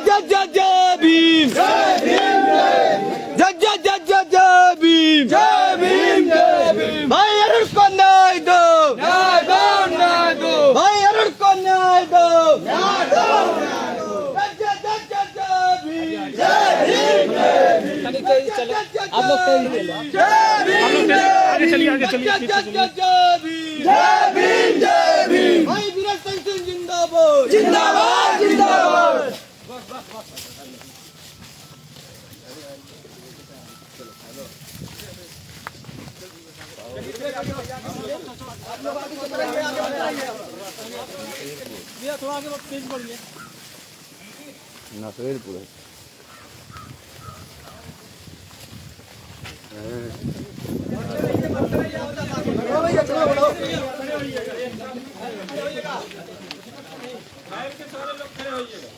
जय जय जय भीम, जय जय जय जय जय भीम, जय भीम जय भीम। भाई अरुण को न्याय दो, न्याय दो, न्याय दो। भाई अरुण को न्याय दो, न्याय दो, न्याय दो। जय जय जय जय भीम, जय भीम जय भीम। आप लोग जय भीम, आगे चलिए, आगे चलिए। जय जय भीम, जय भीम जय भीम। भाई वीर सिंह जिंदाबाद, जिंदाबाद, जिंदाबाद। थोड़ा आगे तेज बढ़िए नसवेरपुर सारे लोग खड़े होइएगा।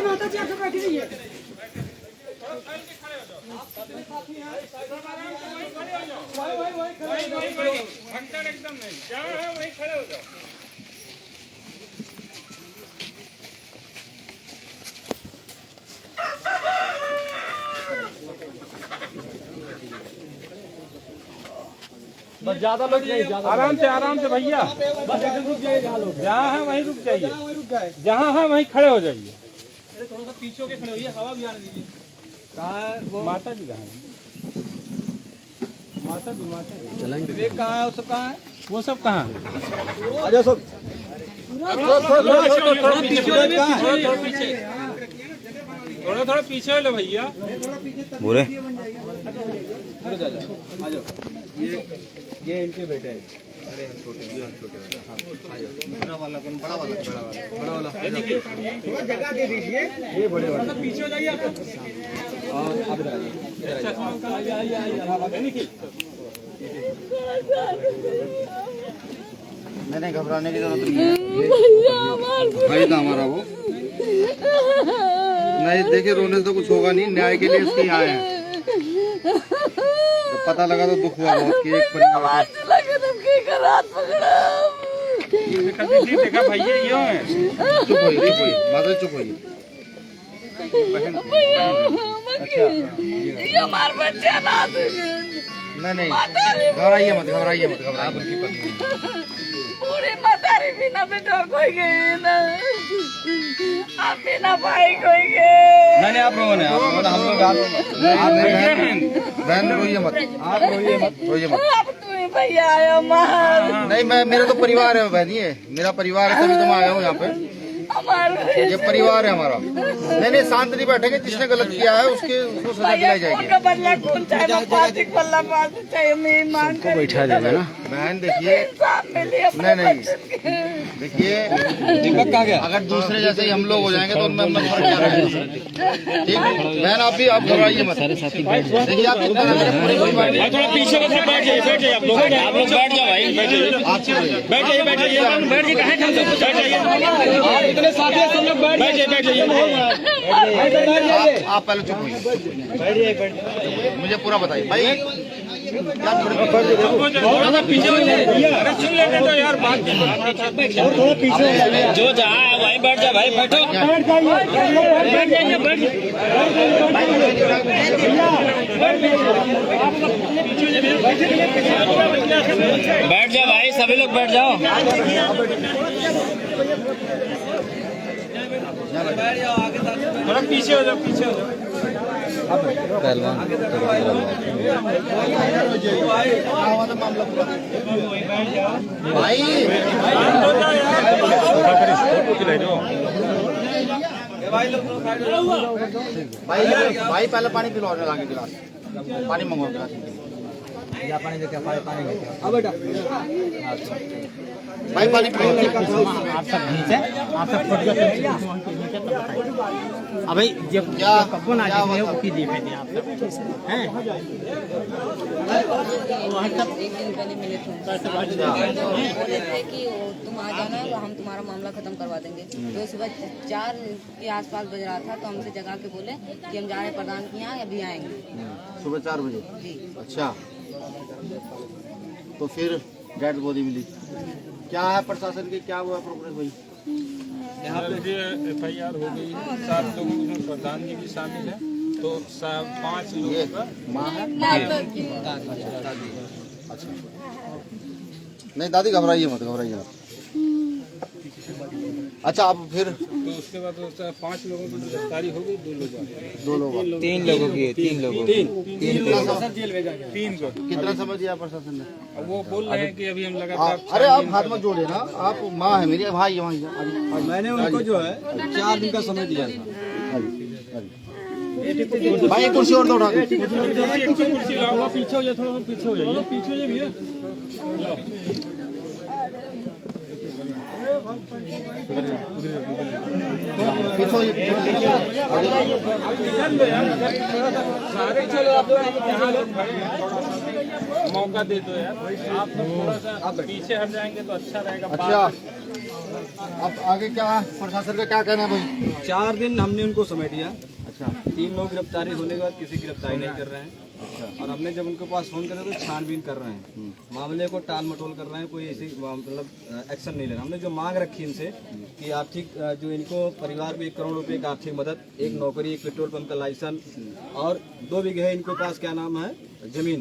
माता जी आके बैठी रही है। एकदम नहीं, जहाँ है वहीं खड़े हो जाओ। बस ज्यादा लोग नहीं, ज्यादा आराम से भैया, बस एकदम रुक जाइए। जहाँ लोग जहाँ है वहीं रुक जाइए, रुक गए। जहाँ है वहीं खड़े हो जाइए। थोड़ा सा पीछे के खड़े होइए, हवा भी आने दीजिए। कहाँ है वो? माता जी कहाँ है? माता जी चलेंगे। विवेक कहाँ है? वो सब कहाँ है? वो सब कहाँ है? आजा सब थोड़ा पीछे हो लो भैया। बोले ये इनके बेटे हैं। थोड़ा जगह दे दीजिए। ये बड़े वाले पीछे हो जाइए आप। और आप इधर आइए। नहीं घबराने की जरूरत नहीं है। भाई था हमारा वो नहीं, देखिए रोने से तो कुछ होगा नहीं, न्याय के लिए इसके यहाँ आए हैं। जब पता लगा तो दुख हुआ बहुत कि एक परिवार देखा भैया ये है। चुप होइए माता, चुप होइए। अच्छा ये हमारे बच्चे ना नहीं घबराइए मत, घबराइए मत, घबराइए। उनकी पत्नी पूरी मतारी बिना बेटा कोई गई ना, आप बिना भाई कोई गए। नहीं आप रोने, आप रोने, हम लोग बहन रोइए मत, आप रोइए मत। अब तुम्हें भैया आयो मार नहीं मैं, मेरा तो परिवार है बहन, ये मेरा परिवार है, तभी तो मैं आया हूँ यहाँ पे। हमारे ये परिवार है हमारा। नहीं शांत नहीं बैठेंगे, जिसने गलत किया है उसको सजा दिलाई जाएगी। का बदला कौन चाहे पासिक बल्ला पास चाहिए मेरी मांग कर बैठा जाएगा ना बहन। देखिए नहीं देखिए, दीपक कहाँ गया? अगर दूसरे जैसे ही हम लोग हो जाएंगे तो उनमें हम फर्क क्या रहेगा? ठीक है बहन, आप भी आप घबराइए मत। देखिए आप थोड़ा पीछे बैठ जाइए आप लोग बैठ जाओ भाई, बैठ जाइए। इतने साथी सब लोग बैठ जाइए। आप पहले चुप होइए, मुझे पूरा बताइए भाई। थोड़ा पीछे सुन लेते तो यार बात। थोड़ा पीछे जो जहाँ है वहीं बैठ जा भाई, बैठो। बैठ जा भाई, सभी लोग बैठ जाओ। थोड़ा पीछे हो जाओ, पीछे हो जाओ। भाई पहले पानी पिलवाने लाके गिलास, पानी मंगवाओ गिलास। अब बेटा भाई पानी अभी जब क्या कब्बो ना जाए वो की दी थे आप सब हैं वहां सब एक दिन पहले मिले थे बोले थे कि तुम आ जाना हम तुम्हारा मामला खत्म करवा देंगे। तो सुबह 4 के आसपास बज रहा था तो हमसे जगा के बोले कि हम जा रहे हैं प्रधान के यहाँ अभी आएंगे। सुबह 4 बजे। जी अच्छा, तो फिर डेड बॉडी मिली। क्या है प्रशासन की, क्या हुआ प्रोग्रेस भाई? यहाँ पे FIR हो गई है, 7 लोगों में प्रधान जी भी शामिल है, तो 5 ये लोगों का माँ है? अच्छा नहीं दादी घबराइए मत, घबराइए मत। अच्छा, अब फिर तो उसके बाद 5 लोगों की गिरफ्तारी हो गई, 2 लोग आए। 2 लोग। 3 लोगों की 3 लोगों की जेल भेजा गया। 3 को कितना समय दिया प्रशासन ने? अब वो बोल रहे हैं कि अभी हम लगातार अरे आप हाथ मत जोड़े ना, आप माँ है मेरी, भाई है वहाँ। मैंने उनको जो है 4 दिन का समय दिया था। भाई एक कुर्सी और दो उठा के। कुर्सी लाओ, पीछे हो जाए, थोड़ा पीछे हो जाइए, पीछे हो जाइए भैया। मौका दे दो यार, आप थोड़ा सा पीछे हट जाएंगे तो अच्छा रहेगा। अच्छा, अब आगे क्या है, प्रशासन का क्या कहना है भाई? 4 दिन हमने उनको समय दिया। अच्छा 3 लोग गिरफ्तारी होने के बाद किसी गिरफ्तारी नहीं कर रहे हैं। और हमने जब उनके पास फोन करा तो छानबीन कर रहे हैं, मामले को टाल मटोल कर रहे हैं, कोई ऐसी मतलब एक्शन नहीं ले रहा। हमने जो मांग रखी इनसे कि आर्थिक जो इनको परिवार को 1 करोड़ रुपए की आर्थिक मदद, 1 नौकरी, 1 पेट्रोल पंप का लाइसेंस और 2 बीघे है इनके पास क्या नाम है जमीन,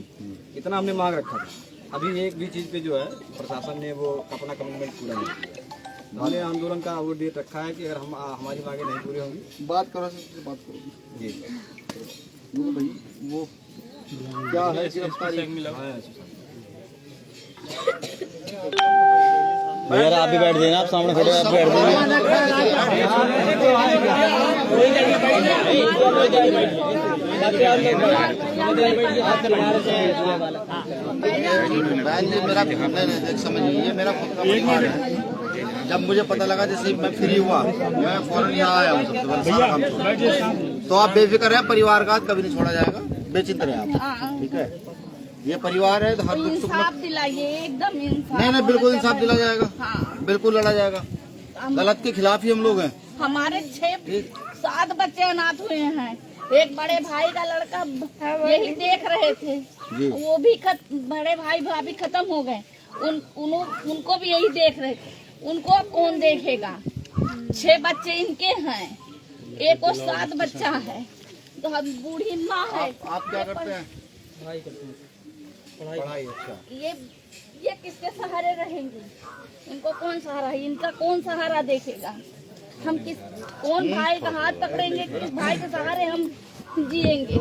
इतना हमने मांग रखा था। अभी एक भी चीज़ पे जो है प्रशासन ने वो अपना कमिटमेंट पूरा नहीं किया। हमने आंदोलन का वो डेट रखा है कि अगर हम हमारी मांगे नहीं पूरी होंगी। बात करो, सबसे बात करो जी वो भाई, वो क्या है गिरफ्तारी? भैया आप भी बैठ जाइए, आप सामने खड़े आप बैठ जाइए। बहन जी मेरा एक समझिए, ये मेरा खुद का परिवार है। जब मुझे पता लगा जैसे मैं फ्री हुआ, मैं फौरन यहाँ आया हूँ। सबसे पहले सारा काम छोड़ा। तो आप बेफिक्र हैं, परिवार का कभी नहीं छोड़ा जाएगा, बेचिंत रहे आप, ठीक है? ये परिवार है तो हर दुख सुख इंसाफ में दिलाइए, एकदम इंसाफ। नहीं बिल्कुल इंसाफ दिला जाएगा, हाँ। बिल्कुल लड़ा जाएगा। गलत के खिलाफ ही हम लोग हैं। हमारे 6-7 बच्चे अनाथ हुए हैं। एक बड़े भाई का लड़का यही देख रहे थे, वो भी बड़े भाई भाभी खत्म हो गए, उनको भी यही देख रहे थे। उनको अब कौन देखेगा? 6 बच्चे इनके हैं, एक और 7 बच्चा है, तो हम बूढ़ी माँ है। आप क्या करते हैं? पढ़ाई करते हैं। पढ़ाई। अच्छा, ये किसके सहारे रहेंगे? इनको कौन सहारा है? इनका कौन सहारा देखेगा? हम कौन भाई का हाथ पकड़ेंगे? किस भाई के सहारे हम जिएंगे?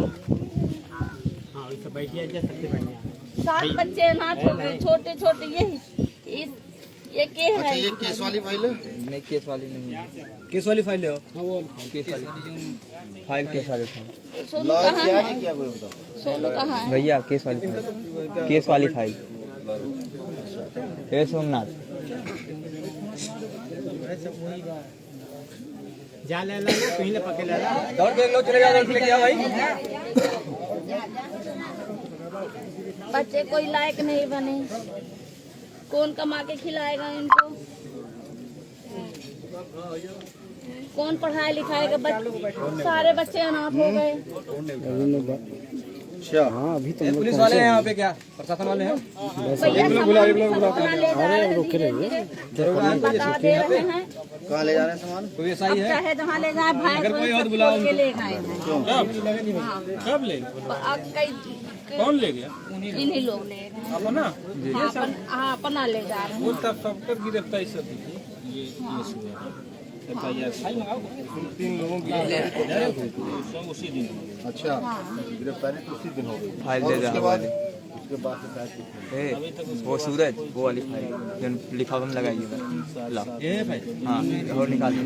7 बच्चे अनाथ हो गए, छोटे छोटे। ये के अच्छा है? ये केस वाली फाइल है? नहीं केस वाली नहीं है। केस वाली फाइल है वो केस वाली फाइल, केस वाली फाइल। सोनू लॉ कहाँ किया है? नहीं किया कोई बताओ? सोनू कहाँ है? भैया केस वाली फाइल, केस वाली फाइल। ये सोमनाथ जा ले ला कहीं ले पके ले ला। और देख लो, चले जाओ, लेके आओ भाई। बच्चे कोई लायक नहीं बने, कौन कमा के खिलाएगा इनको? कौन पढ़ाई लिखाएगा? सारे बच्चे अनाथ हो गए। अच्छा हाँ अभी तो पुलिस वाले हैं यहाँ पे, क्या प्रशासन वाले हैं? भैया अपना ले जा रहे हैं, बता दे रहे हैं। कहाँ ले जा रहे हैं सामान? कोई ऐसा ही है? चाहे जहाँ ले जाए, भाई को सब खोल के ले गए हैं। कब ले कौन ले गया? इन्हीं लोग ले गए हैं। अपना हाँ, अपना ले जा रहे हैं। वो तब सबका गिरफ्तारी सब ये FIR 3 लोगों की उसी दिन। अच्छा, गिरफ्तारी तो उसी दिन हो गई। फाइल और दे उसके दो बाद वाली। उसके बाद से शायद वो सूरज वो वाली फाइल जो लिफाफे में लगाइए। ला ये फाइल, हाँ और निकाल दो।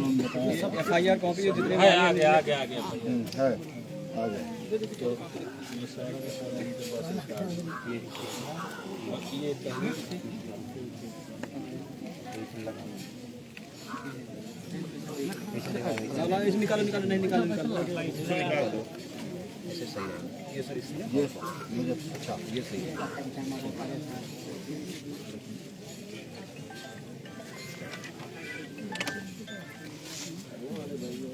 FIR कॉपी जो जितने है आ गया है इसे निकालो निकालो नहीं निकालो निकालो ये मुझे अच्छा ये सही है।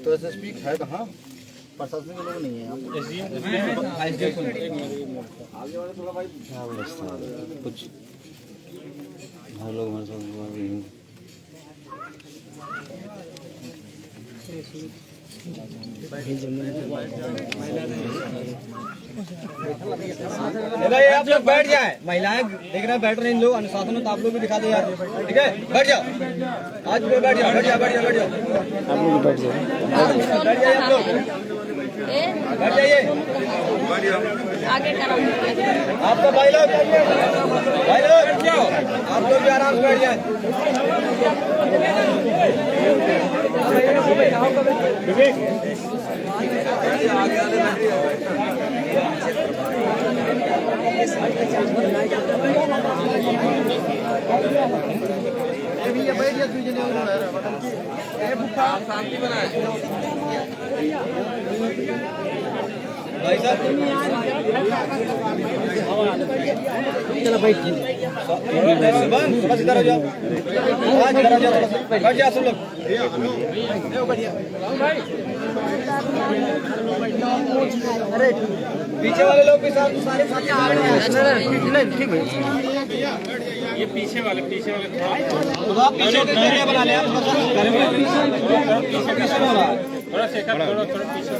तो एसएसपी है कहाँ? प्रशासन के लोग नहीं है यहाँ कुछ हर लोग हमारे साथ भाई आप लोग बैठ जाए, महिलाएं देख रहे हैं बैठ रहे हैं, इन लोग अनुशासन में, तो आप लोग भी दिखा दो यार, ठीक है? बैठ जाओ, आज भी बैठ जाओ, बैठ जाओ, बैठ जाओ, बैठ जाओ, आप लोग बैठ जाओ, बैठ जाइए आप लोग, बैठ जाइए, आगे करो। आप तो भाई लोग बैठ जाओ, आप लोग भी आराम से बैठ जाए। भाई साहब चलो बैठ बस इधर आ जाओ, इधर आ जाओ, बैठ जाओ सब लोग। अरे पीछे वाले लोग भी सारे साथ आ रहे हैं। ठीक है, ये पीछे वाले तो आप पीछे के एरिया बना ले, आप पीछे हो रहा है थोड़ा सेकंड, थोड़ा पीछे।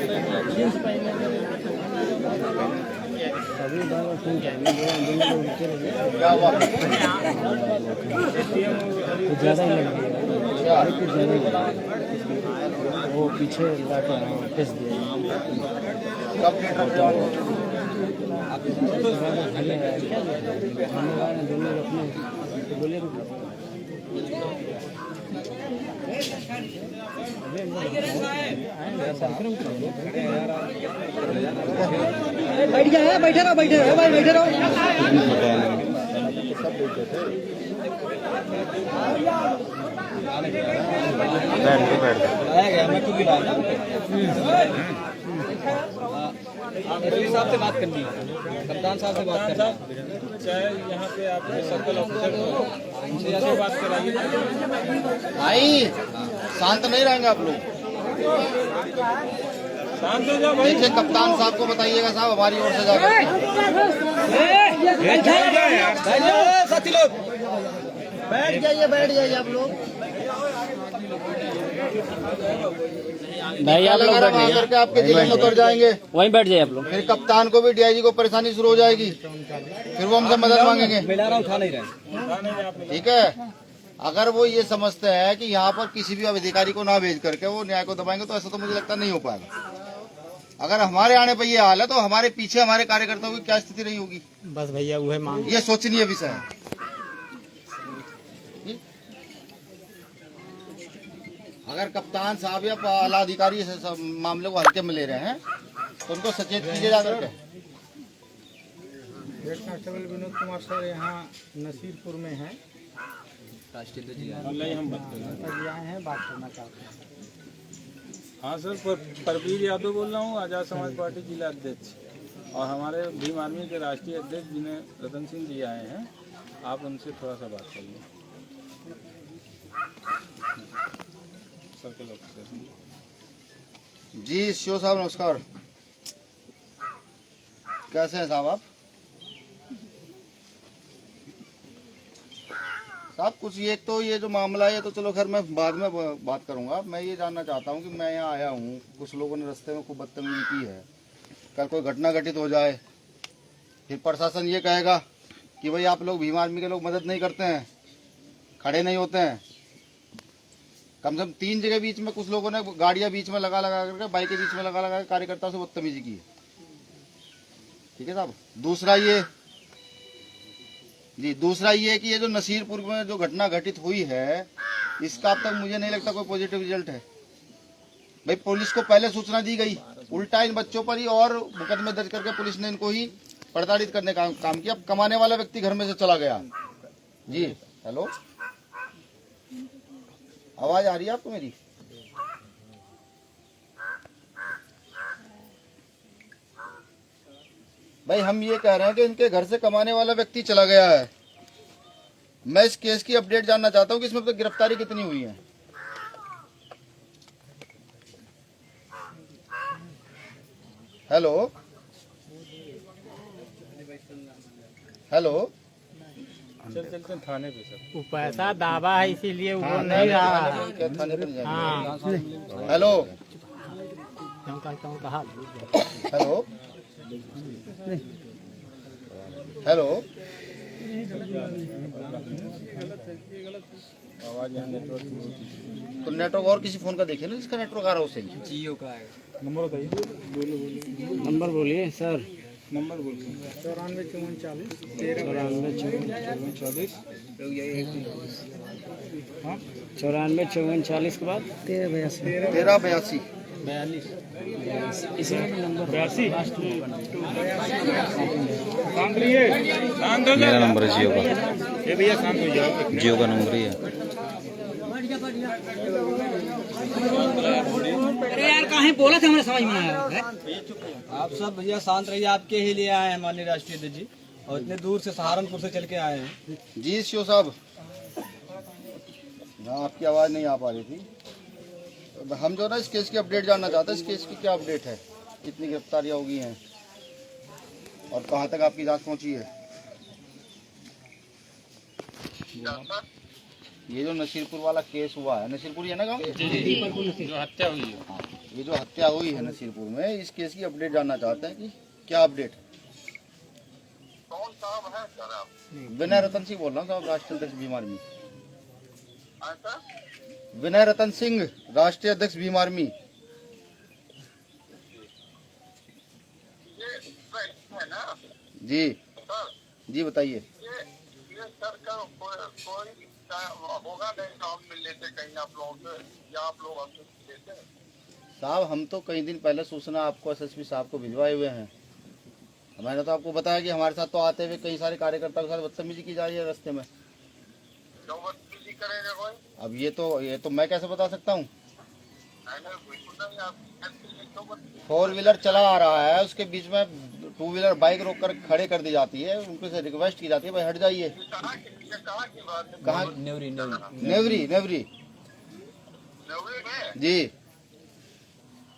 वो पीछे टेस दिया बैठ गया है, बैठे रहो भाई, बैठे रहो। मैं खुद भी लाया साहब से बात करनी है, कप्तान साहब से बात करना है। चाहे यहाँ पे आपके सर्कल ऑफिसर हो, इनसे ऐसे बात कराइए। भाई शांत नहीं रहेंगे आप लोग, शांत हो जाओ भाई। देखिए कप्तान साहब को बताइएगा साहब हमारी ओर से जाकर। साथी लोग बैठ जाइए आप लोग। भाई आप लोग बैठ जाइए, करके आपके जेल में उतर जाएंगे। वहीं बैठ जाइए आप लोग। फिर कप्तान को भी डीआईजी को परेशानी शुरू हो जाएगी, फिर वो हमसे मदद मांगेंगे। मिला रहा उठा नहीं रहे। ठीक है, अगर वो ये समझते हैं कि यहाँ पर किसी भी अधिकारी को ना भेज करके वो न्याय को दबाएंगे तो ऐसा तो मुझे लगता नहीं हो पाएगा। अगर हमारे आने पर ये हाल है तो हमारे पीछे हमारे कार्यकर्ताओं की क्या स्थिति रही होगी, बस भैया वो है मांग। ये सोचनीय विषय है। अगर कप्तान साहब या आला अधिकारी इस मामले को हल्के में ले रहे हैं तो उनको सचेत कीजिए जाकर के। Head constable Vinod Kumar sir यहाँ नसीरपुर में हैं, हम बात करें। आए हैं, बात करना चाहते हैं। हाँ सर, परवीर यादव बोल रहा हूँ, आजाद समाज पार्टी जिला अध्यक्ष, और हमारे भीम आर्मी के राष्ट्रीय अध्यक्ष जिन्हें रतन सिंह जी आए हैं, आप उनसे थोड़ा सा बात करिए। सर्कल ऑफिसर जी शिव साहब नमस्कार, कैसे हैं साहब आप? साहब कुछ ये तो ये जो मामला है तो चलो खैर मैं बाद में बात करूंगा। मैं ये जानना चाहता हूँ कि मैं यहाँ आया हूँ, कुछ लोगों ने रास्ते में खूब बदतमीजी की है, कल कोई घटना घटित हो जाए फिर प्रशासन ये कहेगा कि भाई आप लोग भीम आर्मी के लोग मदद नहीं करते हैं, खड़े नहीं होते हैं। कम से कम 3 जगह बीच में कुछ लोगों ने गाड़ियां बीच में लगा करके, बाइक के बीच में लगा के कार्यकर्ताओं से बदतमीजी की है। ठीक है साहब। दूसरा ये कि ये जो नसीरपुर में जो घटना घटित हुई है इसका अब तक मुझे नहीं लगता कोई पॉजिटिव रिजल्ट है। भाई पुलिस को पहले सूचना दी गई, उल्टा इन बच्चों पर ही और मुकदमे दर्ज करके पुलिस ने इनको ही प्रताड़ित करने का काम किया। अब कमाने वाला व्यक्ति घर में से चला गया। जी हेलो, आवाज आ रही है आपको मेरी? भाई हम ये कह रहे हैं कि इनके घर से कमाने वाला व्यक्ति चला गया है। मैं इस केस की अपडेट जानना चाहता हूँ कि इसमें तो गिरफ्तारी कितनी हुई है। हेलो हेलो, चलते थाने पे सर। वो पैसा दावा है इसीलिए वो नहीं रहा है। क्या थाने पर जाएंगे? हाँ हेलो कहा हेलो हेलो, आवाज यहाँ नेटवर्क तो नेटवर्क और किसी फोन का देखिए ना जिसका नेटवर्क आ रहा है उससे। जियो का है। नंबर बताइए। नंबर बोलिए सर। नंबर बोलिए। 94 54 40 के बाद 1382 मेरा नंबर है जियो का। ये भैया शांत हो जाओ। जियो का नंबर ही है। अरे यार कहीं बोला था, हमें समझ में आया। आप सब भैया शांत रहिए, आपके ही लिए आए हैं माननीय राष्ट्रीय अध्यक्ष जी, और इतने दूर से सहारनपुर से चल के आए हैं। जी सीओ साहब, हाँ आपकी आवाज़ नहीं आ पा रही थी। हम जो ना इस केस की अपडेट जानना चाहते हैं। इस केस की क्या अपडेट है, कितनी गिरफ्तारियां हो गई हैं और कहाँ तक आपकी जांच पहुंची है? ये जो नसीरपुर वाला केस हुआ है, नसीरपुर ही है ना गाँव? जो हत्या हुई है। हाँ, ये जो हत्या हुई है नसीरपुर में, इस केस की अपडेट जानना चाहते हैं कि क्या अपडेट है। कौन साहब है सर आप? विनय रतन सिंह बोल रहा हूँ साहब, राष्ट्रीय अध्यक्ष भीम आर्मी। ऐसा विनय रतन सिंह, राष्ट्रीय अध्यक्ष भीम आर्मी। ये है ना जी सर? जी बताइए। ये सर का कोई होगा नहीं, हम मिल लेते कहीं आप लोगों से, या आप लोग हमसे मिल लेते? साहब हम तो कई दिन पहले सूचना आपको एसएसपी साहब को भिजवाए हुए हैं। मैंने तो आपको बताया कि हमारे साथ तो आते हुए कई सारे कार्यकर्ताओं के साथ बदतमीजी की जा रही है रास्ते में। जो बदतमीजी करेगा कोई? अब ये तो मैं कैसे बता सकता हूँ। नहीं आप 4 व्हीलर चला आ रहा है, उसके बीच में 2 व्हीलर बाइक रोक कर खड़े कर दी जाती है, उनको से रिक्वेस्ट की जाती है भाई हट जाइए। कहाँ की बात है? कहाँ? नेवरी नेवरी। नवरी में? जी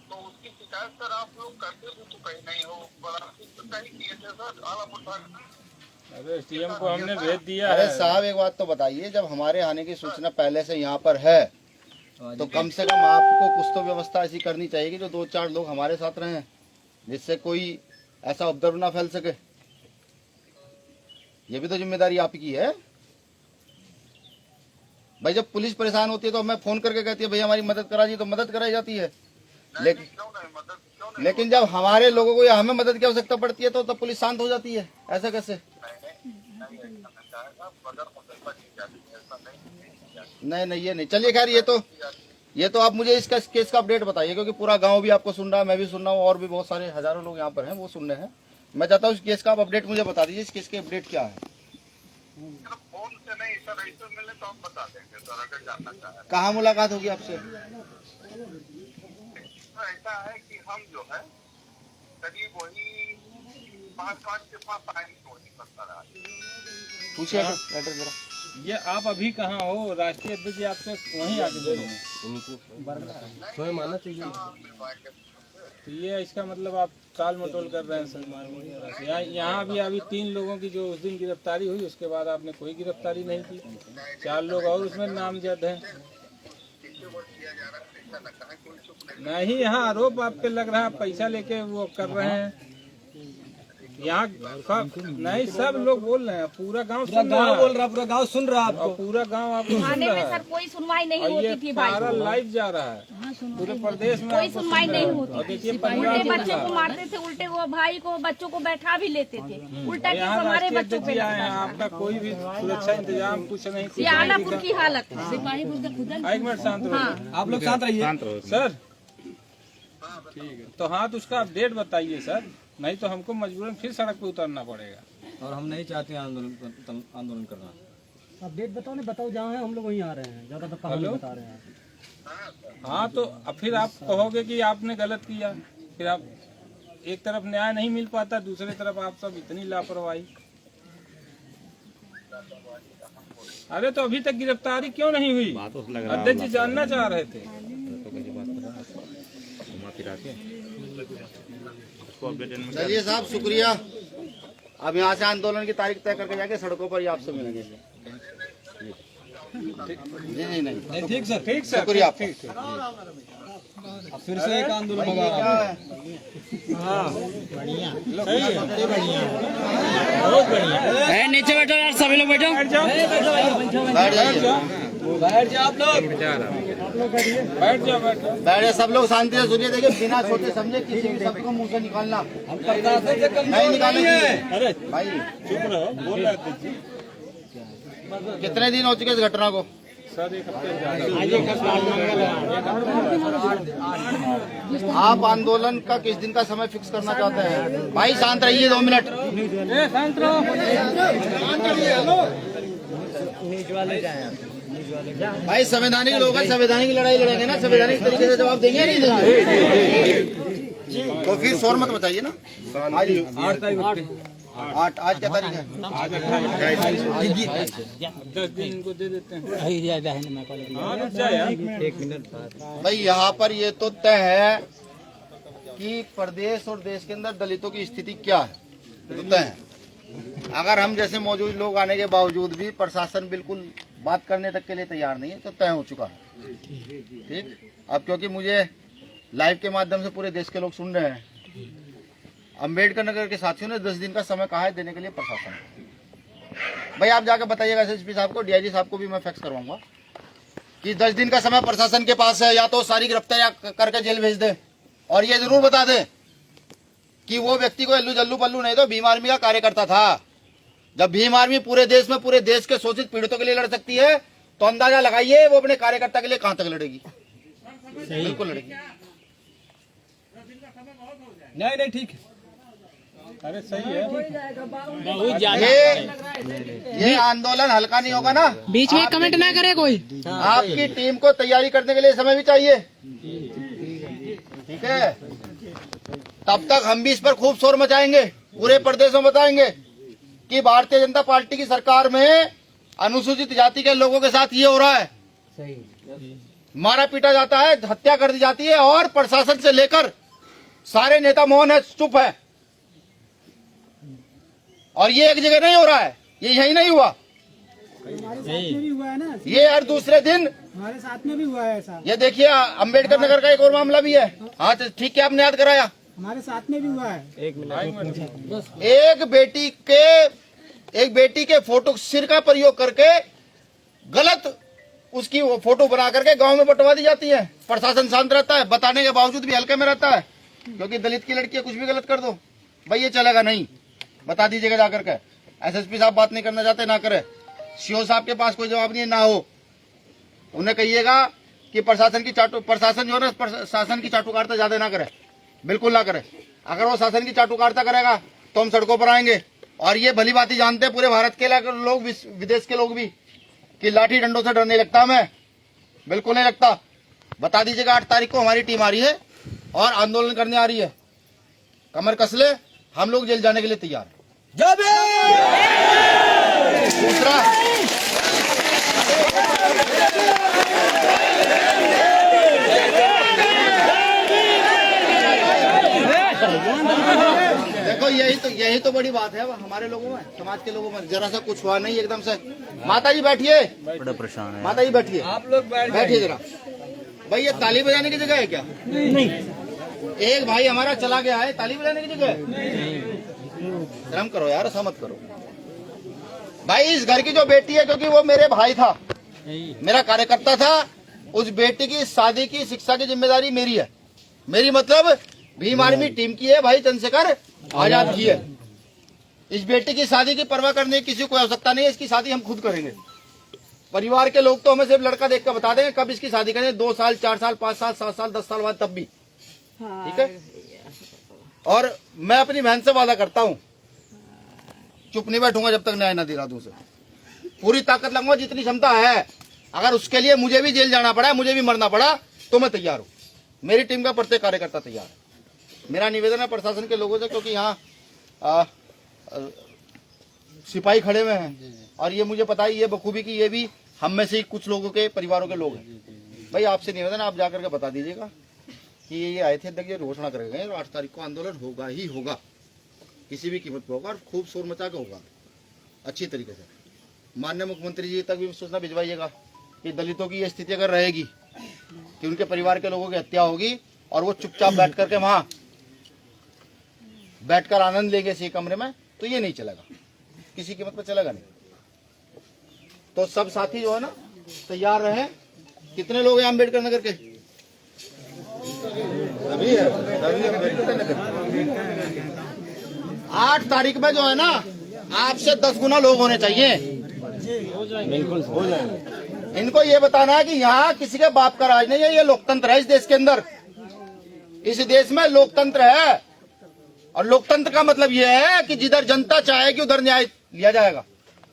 तो उसकी शिकायत सर आप लोग करते भी तो कहीं नहीं हो, बड़ा तो कहीं किए थे सर आलापुर थाने? अरे सीएम को हमने भेज दिया अरे है। साहब एक बात तो बताइए, जब हमारे आने की सूचना पहले से यहाँ पर है तो कम से कम आपको कुछ तो व्यवस्था ऐसी करनी चाहिए कि जो 2-4 लोग हमारे साथ रहें, जिससे कोई ऐसा उपद्रव ना फैल सके। ये भी तो जिम्मेदारी आपकी है भाई। जब पुलिस परेशान होती है तो हमें फोन करके कहती है भाई हमारी मदद करा जी, तो मदद कराई जाती है। लेकिन क्यों नहीं मदद, क्यों नहीं? लेकिन जब हमारे लोगों को या हमें मदद की आवश्यकता पड़ती है तो तब पुलिस शांत हो जाती है। ऐसा कैसे? नहीं ये नहीं। चलिए खैर, ये तो आप मुझे इसका केस का अपडेट बताइए, क्योंकि पूरा गांव भी आपको सुन रहा है, मैं भी सुन रहा हूँ, और भी बहुत सारे हजारों लोग यहाँ पर हैं वो सुन रहे हैं। मैं चाहता हूँ इस केस का आप अपडेट मुझे बता दीजिए। इस केस के अपडेट क्या है? फोन से नहीं सर, ऐसे मिले तो हम बता देंगे सर, अगर जानना चाहें। कहाँ मुलाकात होगी आपसे? तो ऐसा है कि हम जो है करीब वही 5 के पास आएंगे तो वही करता रहा। पूछिए एड्रेस जरा। ये आप अभी कहाँ हो? राष्ट्रीय अध्यक्ष जी आपसे वहीं आके मिले हैं। तो ये इसका मतलब आप टाल मटोल कर रहे हैं सर। यहाँ भी अभी 3 लोगों की जो उस दिन गिरफ्तारी हुई, उसके बाद आपने कोई गिरफ्तारी नहीं की। 4 लोग और उसमें नामजद हैं। नहीं, यहाँ आरोप आप पे लग रहा है, पैसा लेके वो कर रहे हैं। यहाँ नहीं, सब लोग बोल रहे हैं, पूरा गांव सुन रहा है। बोल रहा, पूरा गांव सुन रहा है आपको। पूरा गांव आपको सुन थाने रहा में है। सर कोई सुनवाई नहीं और ये होती थी भाई। सारा लाइव जा रहा है पूरे प्रदेश में, कोई आपको सुनवाई सुन रहा नहीं है। होती। और देखिए उल्टे परिवार बच्चों को मारते थे, उल्टे वो भाई को बच्चों को बैठा भी लेते थे। उल्टा केस यहाँ हमारे राष्ट्रीय बच्चों अध्यक्ष पे जी आए लगता हैं, है। आपका कोई भी सुरक्षा इंतजाम कुछ नहीं। ये आलापुर की हालत है। एक मिनट शांत रहो। आप लोग शांत रहिए। सर ठीक है, तो हाँ तो उसका अपडेट बताइए सर, नहीं तो हमको मजबूरन फिर सड़क पे उतरना पड़ेगा। और हम नहीं चाहते आंदोलन करना। आप डेट बताओ ना, बताओ जहाँ है हम लोग वहीं आ रहे हैं, ज्यादा तो हेलो? बता रहे हैं। हाँ तो अब फिर आप कहोगे कि आपने गलत किया, फिर आप एक तरफ न्याय नहीं मिल पाता, दूसरी तरफ आप सब इतनी लापरवाही। अरे तो अभी तक गिरफ्तारी क्यों नहीं हुई? अध्यक्ष जी जानना चाह रहे थे। चलिए साहब, शुक्रिया। अब यहाँ से आंदोलन की तारीख तय करके जाके सड़कों पर ही आपसे मिलेंगे। जी नहीं, ठीक सर, ठीक सर, शुक्रिया आपका। फिर से एक आंदोलन होगा। नीचे बैठो यार, सभी लोग बैठो। बैठ जाइए, बैठ जाओ आप लोग। बैठ जाओ बैठे सब लोग शांति से सुनिए। देखिए, बिना सोचे समझे किसी भी शब्द को मुंह से निकालना नहीं निकालेंगे। भाई चुप रहो, बोल रहे थे। कितने दिन हो चुके इस घटना को? सर एक हफ्ते आप आंदोलन का किस दिन का समय फिक्स करना चाहते हैं? भाई शांत रहिए, 2 मिनट। भाई संवैधानिक लोग हैं, संवैधानिक लड़ाई लड़ेंगे ना, संवैधानिक तरीके से जवाब देंगे नहीं देंगे? तो फिर शोर मत बताइए ना। आज क्या तारीख है? 10 दिन इनको दे देते हैं। भाई यहाँ पर ये तो तय है कि प्रदेश और देश के अंदर दलितों की स्थिति क्या है, तो तय है। अगर हम जैसे मौजूद लोग आने के बावजूद भी प्रशासन बिल्कुल बात करने तक के लिए तैयार नहीं है, तो तय हो चुका है। ठीक, अब क्योंकि मुझे लाइव के माध्यम से पूरे देश के लोग सुन रहे हैं, अंबेडकर नगर के साथियों ने 10 दिन का समय कहा है देने के लिए प्रशासन। भाई आप जाकर बताइएगा एसएसपी साहब को, डीआईजी साहब को भी मैं फैक्स करवाऊंगा कि 10 दिन का समय प्रशासन के पास है, या तो सारी गिरफ्तारियां करके जेल भेज दे, और ये जरूर बता दे कि वो व्यक्ति को एल्लू जल्लू पल्लू नहीं तो भीम आर्मी का कार्यकर्ता था। जब भीम आर्मी पूरे देश में पूरे देश के शोषित पीड़ितों के लिए लड़ सकती है, तो अंदाजा लगाइए वो अपने कार्यकर्ता के लिए कहां तक लड़ेगी। बिल्कुल लड़ेगी। नहीं ठीक है। अरे सही है। ये आंदोलन हल्का नहीं होगा ना। बीच में कमेंट ना करे कोई। आपकी टीम को तैयारी करने के लिए समय भी चाहिए, ठीक है? तब तक हम भी इस पर खूब शोर मचाएंगे, पूरे प्रदेश में बताएंगे कि भारतीय जनता पार्टी की सरकार में अनुसूचित जाति के लोगों के साथ ये हो रहा है। मारा पीटा जाता है, हत्या कर दी जाती है, और प्रशासन से लेकर सारे नेता मौन है, चुप है। और ये एक जगह नहीं हो रहा है, ये यही नहीं हुआ, भी हुआ है ना, ये हर दूसरे दिन हमारे साथ में भी हुआ है ऐसा। ये देखिए, अंबेडकर नगर का एक और मामला भी है। हाँ तो ठीक है, आपने याद कराया। हमारे साथ में भी हुआ है। एक बेटी के फोटो सिर का प्रयोग करके गलत उसकी वो फोटो बना करके गांव में बंटवा दी जाती है। प्रशासन शांत रहता है, बताने के बावजूद भी हल्के में रहता है, क्योंकि दलित की लड़की है, कुछ भी गलत कर दो भाई ये चलेगा नहीं, बता दीजिएगा जाकर के। एसएसपी साहब बात नहीं करना चाहते, ना करे। सीओ साहब के पास कोई जवाब नहीं है, ना हो। उन्हें कहिएगा कि प्रशासन जो है ना, प्रशासन की चाटुकारिता ज्यादा ना करे, बिल्कुल ना करे। अगर वो शासन की चाटुकारिता करेगा तो हम सड़कों पर आएंगे। और ये भली बात ही जानते हैं पूरे भारत के लोग, विदेश के लोग भी, कि लाठी डंडों से डर नहीं लगता हमें, बिल्कुल नहीं लगता। बता दीजिएगा 8 तारीख को हमारी टीम आ रही है और आंदोलन करने आ रही है। कमर कस ले, हम लोग जेल जाने के लिए तैयार हैं। दूसरा, देखो यही तो बड़ी बात है हमारे लोगों में, समाज के लोगों में। जरा सा कुछ हुआ नहीं एकदम से। माता जी बैठिए, बड़ा परेशान है। माता जी बैठिए, आप लोग बैठिए जरा। भाई ये ताली बजाने की जगह है क्या? नहीं। एक भाई हमारा चला गया है, ताली बजाने की जगह है? शर्म करो यार, ऐसा मत करो भाई। इस घर की जो बेटी है, क्योंकि वो मेरे भाई था, मेरा कार्यकर्ता था, उस बेटी की शादी की शिक्षा की जिम्मेदारी मेरी है। मेरी मतलब भीम आर्मी टीम की है, भाई चंद्रशेखर आजाद की है। इस बेटी की शादी की परवाह करने की किसी को आवश्यकता नहीं है, इसकी शादी हम खुद करेंगे। परिवार के लोग तो हमें सिर्फ लड़का देख कर बता देंगे कब इसकी शादी करें, 2 साल, 4 साल, 5 साल, 7 साल, 10 साल बाद, तब भी ठीक है। और मैं अपनी बहन से वादा करता हूँ, चुप नहीं बैठूंगा जब तक न्याय न दिला दूं। पूरी ताकत लगाऊंगा जितनी क्षमता है। अगर उसके लिए मुझे भी जेल जाना पड़ा, मुझे भी मरना पड़ा, तो मैं तैयार हूँ। मेरी टीम का प्रत्येक कार्यकर्ता तैयार है। मेरा निवेदन है प्रशासन के लोगों से, क्योंकि यहाँ सिपाही खड़े हुए हैं और ये मुझे पता ही है बखूबी कि ये भी हम में से ही कुछ लोगों के परिवारों के लोग हैं। भाई आपसे निवेदन, आप जाकर के बता दीजिएगा कि ये आए थे, अध्यक्ष घोषणा कर गए और 8 तारीख को आंदोलन होगा ही होगा, किसी भी कीमत पर होगा और खूब शोर मचा के होगा, अच्छी तरीके से। माननीय मुख्यमंत्री जी तक भी सूचना भिजवाइएगा कि दलितों की ये स्थिति अगर रहेगी कि उनके परिवार के लोगों की हत्या होगी और वो चुपचाप बैठ करके वहां बैठकर आनंद लेंगे इसी कमरे में, तो ये नहीं चलेगा, किसी कीमत पर चलेगा नहीं। तो सब साथी जो है ना तैयार रहे। कितने लोग हैं अम्बेडकर नगर के? अभी है 8 तारीख में जो है ना, आपसे 10 गुना लोग होने चाहिए। बिल्कुल हो जाएंगे। इनको ये बताना है कि यहाँ किसी के बाप का राज नहीं है, ये लोकतंत्र है इस देश के अंदर। इस देश में लोकतंत्र है और लोकतंत्र का मतलब ये है कि जिधर जनता चाहेगी उधर न्याय लिया जाएगा।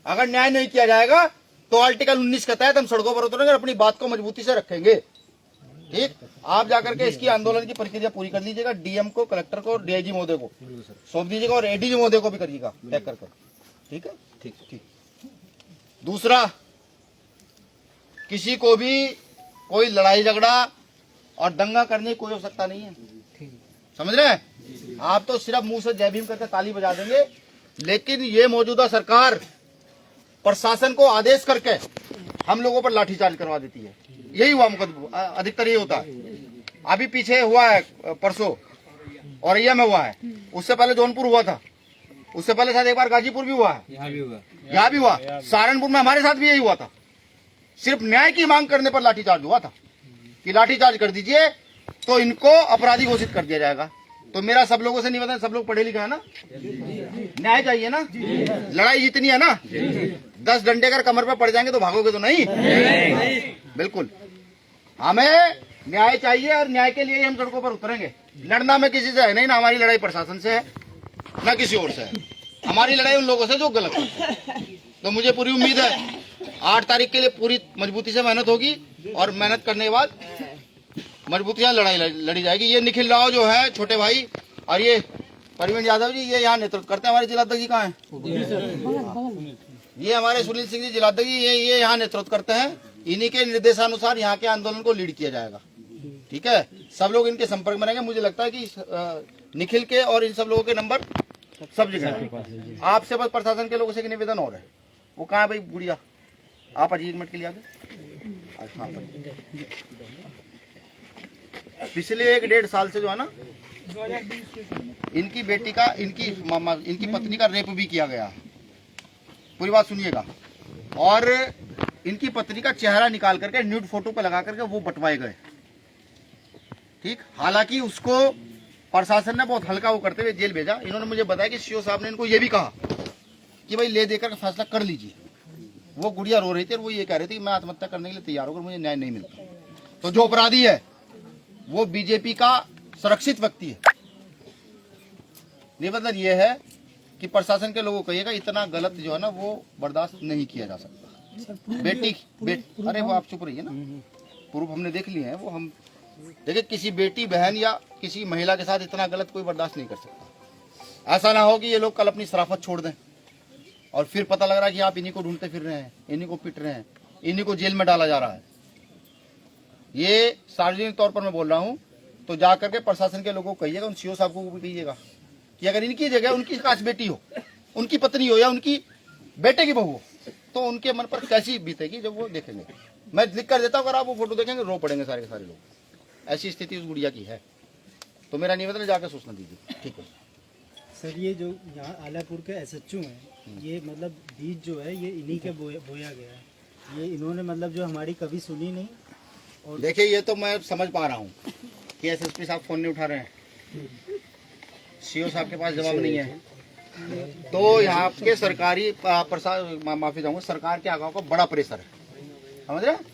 अगर न्याय नहीं किया जाएगा तो आर्टिकल 19 के तहत हम सड़कों पर उतरेंगे और अपनी बात को मजबूती से रखेंगे। ठीक, आप जाकर के इसकी आंदोलन की प्रक्रिया पूरी कर लीजिएगा। डीएम को, कलेक्टर को, डीआईजी महोदय को सौंप दीजिएगा और एडीजी महोदय को भी करिएगा टैग कर। ठीक है, ठीक ठीक। दूसरा, किसी को भी कोई लड़ाई झगड़ा और दंगा करने की कोई आवश्यकता नहीं है, समझ रहे हैं? आप तो सिर्फ मुंह से जय भीम करके ताली बजा देंगे, लेकिन ये मौजूदा सरकार प्रशासन को आदेश करके हम लोगों पर लाठीचार्ज करवा देती है। यही हुआ मुकदमा, अधिकतर ये होता है। अभी पीछे हुआ है परसों औरैया में हुआ है, उससे पहले जौनपुर हुआ था, उससे पहले शायद एक बार गाजीपुर भी हुआ है, यहाँ भी हुआ, सहारनपुर में हमारे साथ भी यही हुआ था। सिर्फ न्याय की मांग करने पर लाठीचार्ज हुआ था कि लाठीचार्ज कर दीजिए तो इनको अपराधी घोषित कर दिया जाएगा। तो मेरा सब लोगों से निवेदन, सब लोग पढ़े लिखे हैं ना, न्याय चाहिए ना, लड़ाई जितनी है ना, 10 डंडे अगर कमर पर पड़ जाएंगे तो भागोगे तो नहीं, बिल्कुल। हमें न्याय चाहिए और न्याय के लिए हम सड़कों पर उतरेंगे। लड़ना में किसी से है नहीं, ना हमारी लड़ाई प्रशासन से है ना किसी और से है। हमारी लड़ाई उन लोगों से जो गलत है। तो मुझे पूरी उम्मीद है 8 तारीख के लिए पूरी मजबूती से मेहनत होगी और मेहनत करने के बाद मजबूती से लड़ाई लड़ी जाएगी। ये निखिल राव जो है छोटे भाई और ये परवीन यादव जी, ये यहाँ नेतृत्व करते हैं। हमारे जिलाध्यक्ष जी कहाँ हैं? ये हमारे सुनील सिंह जी जिलाध्यक्ष जी, ये यहाँ नेतृत्व करते हैं। इन्हीं के निर्देशानुसार यहाँ के आंदोलन को लीड किया जाएगा। ठीक है, सब लोग इनके संपर्क में रहेंगे। मुझे लगता है कि निखिल के और इन सब लोगों के नंबर सब जगह। आपसे बस प्रशासन के लोगों से निवेदन और है, वो कहाँ है भाई गुड़िया? आप अजीत मिनट के लिए आगे। पिछले 1-1.5 साल से जो है ना, इनकी बेटी का, इनकी पत्नी का रेप भी किया गया। पूरी बात सुनिएगा। और इनकी पत्नी का चेहरा निकाल करके न्यूड फोटो पे लगा करके वो बंटवाए गए। ठीक, हालांकि उसको प्रशासन ने बहुत हल्का वो करते हुए जेल भेजा। इन्होंने मुझे बताया कि सीओ साहब ने इनको ये भी कहा कि भाई ले देकर फैसला कर लीजिए। वो गुड़िया रो रही थी और वो ये कह रही थी कि मैं आत्महत्या करने के लिए तैयार होकर मुझे न्याय नहीं मिलता। तो जो अपराधी है वो बीजेपी का सुरक्षित व्यक्ति है। निवेदन ये है कि प्रशासन के लोगों को कहिएगा इतना गलत जो है ना वो बर्दाश्त नहीं किया जा सकता। बेटी अरे वो आप चुप रहिए ना, प्रूफ हमने देख लिए हैं। वो हम देखिए, किसी बेटी बहन या किसी महिला के साथ इतना गलत कोई बर्दाश्त नहीं कर सकता। ऐसा ना हो कि ये लोग कल अपनी शराफत छोड़ दें और फिर पता लग रहा है कि आप इन्हीं को ढूंढते फिर रहे हैं, इन्हीं को पीट रहे हैं, इन्हीं को जेल में डाला जा रहा है। ये सार्वजनिक तौर पर मैं बोल रहा हूं, तो जाकर के प्रशासन के लोगों को कहिएगा, उन सीओ साहब को भी कहिएगा कि अगर इनकी जगह उनकी काश बेटी हो, उनकी पत्नी हो या उनकी बेटे की बहू हो, तो उनके मन पर कैसी बीतेगी जब वो देखेंगे। मैं लिख कर देता हूँ, अगर आप वो फोटो देखेंगे रो पड़ेंगे सारे के सारे लोग। ऐसी स्थिति उस गुड़िया की है। तो मेरा निवेदन है जाकर सूचना दीजिए। ठीक है सर, ये जो यहाँ आलापुर के SHO हैं, ये मतलब बीज जो है ये इन्हीं के बोया गया है। ये इन्होंने मतलब जो हमारी कभी सुनी नहीं। और देखिए, ये तो मैं समझ पा रहा हूँ कि SSP साहब फोन नहीं उठा रहे हैं, सीओ साहब के पास जवाब नहीं है। तो यहाँ के सरकारी माफी चाहूंगा, सरकार के आगाओं का बड़ा प्रेशर है, समझ रहे हैं?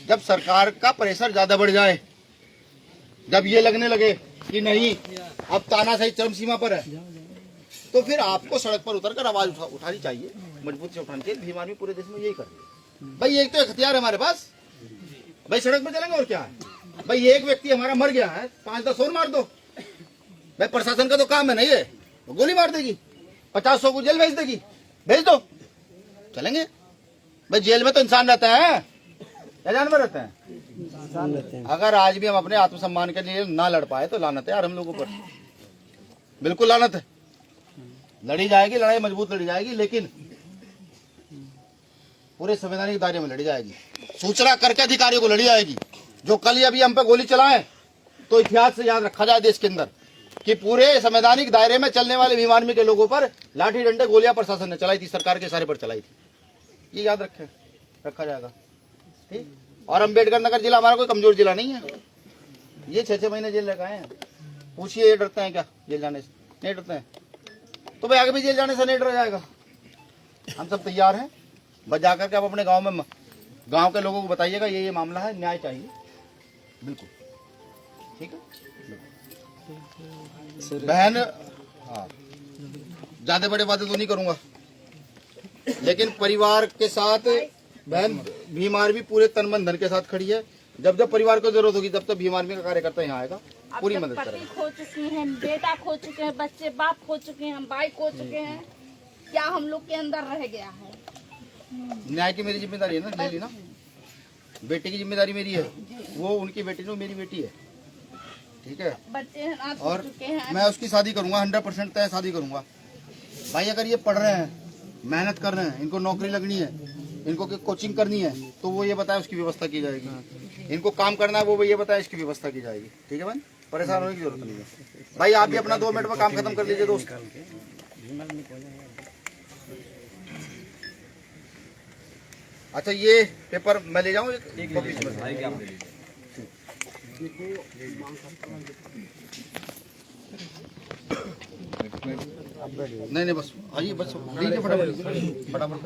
जब सरकार का प्रेशर ज्यादा बढ़ जाए, जब ये लगने लगे कि नहीं अब तानाशाही चरम सीमा पर है, तो फिर आपको सड़क पर उतरकर आवाज उठानी चाहिए, मजबूत से उठानी चाहिए। भीम आर्मी पूरे देश में यही कर रही है भाई। एक तो हथियार है हमारे पास भाई, सड़क पर चलेंगे और क्या है भाई। एक व्यक्ति हमारा मर गया है, 5-10 और मार दो भाई। प्रशासन का तो काम है ना ये, गोली मार देगी, 50-100 को जेल भेज देगी, भेज दो, चलेंगे भाई। जेल में तो इंसान रहता है या जानवर रहते हैं। अगर आज भी हम अपने आत्मसम्मान के लिए ना लड़ पाए तो लानत है यार हम लोगों पर, बिल्कुल लानत है। लड़ी जाएगी, लड़ाई मजबूत लड़ी जाएगी, लेकिन पूरे संवैधानिक दायरे में लड़ी जाएगी। सूचना करके अधिकारियों को लड़ी जाएगी। जो कल अभी हम पे गोली चलाए तो इतिहास से याद रखा जाए देश के अंदर कि पूरे संवैधानिक दायरे में चलने वाले भीम आर्मी के लोगों पर लाठी डंडे गोलियां प्रशासन ने चलाई थी, सरकार के इशारे पर चलाई थी। ये याद रखा जाएगा, ठीक। और अम्बेडकर नगर जिला हमारा कोई कमजोर जिला नहीं है। ये 6-6 महीने जेल लगाए हैं। पूछिए ये डरते हैं क्या जेल जाने से? नहीं डरते हैं तो भाई आगे भी जेल जाने से नहीं डरा जाएगा। हम सब तैयार हैं। बस जाकर के आप अपने गांव में गांव के लोगों को बताइएगा ये मामला है, न्याय चाहिए, बिल्कुल ठीक है बहन। हाँ, ज्यादा बड़े बातें तो नहीं करूंगा, लेकिन परिवार के साथ बहन भीम आर्मी पूरे तन मन धन के साथ खड़ी है। जब जब परिवार को जरूरत होगी तब तब भीम आर्मी का कार्यकर्ता यहाँ आएगा, पूरी मदद करेगा। पति खो चुकी हैं, बेटा खो चुके हैं, बच्चे बाप खो चुके हैं, भाई खो चुके हैं, क्या हम लोग के अंदर रह गया है? न्याय की मेरी जिम्मेदारी है ना, ले ली ना। बेटी की जिम्मेदारी मेरी है, वो उनकी बेटी नहीं, मेरी बेटी है, ठीक है। बच्चे अनाथ हो और चुके हैं। मैं उसकी शादी करूंगा, 100% तय शादी करूंगा भाई। अगर ये पढ़ रहे हैं, मेहनत कर रहे हैं, इनको नौकरी लगनी है, इनको कोचिंग करनी है, तो वो ये बताए उसकी व्यवस्था की जाएगी। इनको काम करना है, वो ये बताए इसकी व्यवस्था की जाएगी, ठीक है भाई। परेशान होने की जरूरत नहीं है भाई। आप भी अपना 2 मिनट में काम खत्म कर लीजिए दोस्त। अच्छा ये पेपर मैं ले जाऊँ एक कॉपी में? नहीं बस आइए, बस लीजिए फटाफट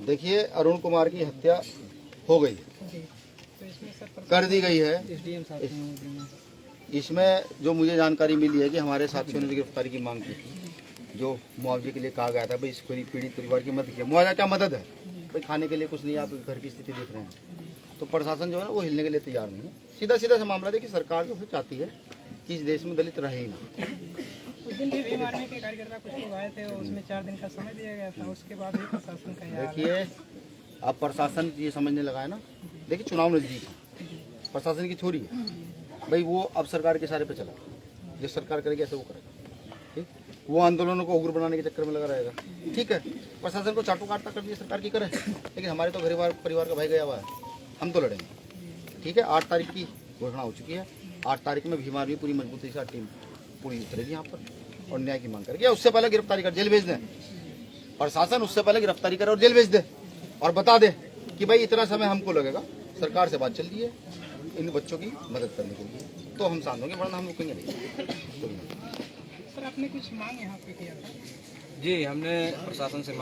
देखिए अरुण कुमार की हत्या हो गई, कर दी गई है। इसमें जो मुझे जानकारी मिली है कि हमारे साथियों ने गिरफ्तारी की मांग की थी, जो मुआवजे के लिए कहा गया था भाई इस पीड़ित परिवार की मदद किया। मुआवजा क्या मदद है भाई, खाने के लिए कुछ नहीं, आप घर की स्थिति देख रहे हैं। तो प्रशासन जो है ना वो हिलने के लिए तैयार नहीं है। सीधा सा मामला है कि सरकार जो है चाहती है कि इस देश में दलित रहे ही ना। उस दिन भी भीम आर्मी के कार्यकर्ता कुछ लोग आए थे, उसमें 4 दिन का समय दिया गया था, उसके बाद भी प्रशासन का देखिए अब प्रशासन ये समझने लगा है ना, देखिए चुनाव नजदीक है, प्रशासन की छोरी है भाई, वो अब सरकार के इशारे पे चला, जो सरकार करेगी ऐसे वो करेगा, ठीक। वो आंदोलनों को उग्र बनाने के चक्कर में लगा रहेगा, ठीक है। प्रशासन को चाटू काटता कर दिया सरकार की करे, लेकिन हमारे तो परिवार का भाई गया हुआ है, हम तो लड़ेंगे, ठीक है। 8 तारीख की घोषणा हो चुकी है। 8 तारीख में भीम आर्मी पूरी मजबूती से टीम पूरी उतरेगी यहाँ पर और न्याय की मांग करेगी। उससे पहले गिरफ्तारी कर जेल भेज दें, प्रशासन उससे पहले गिरफ्तारी करे और जेल भेज दे और बता दे कि भाई इतना समय हमको लगेगा, सरकार से बात चल रही है इन बच्चों की मदद करने के लिए, तो हम शांत होंगे, वरना हम रुकेंगे नहीं। सर आपने कुछ मांग यहाँ पे किया था? जी हमने प्रशासन से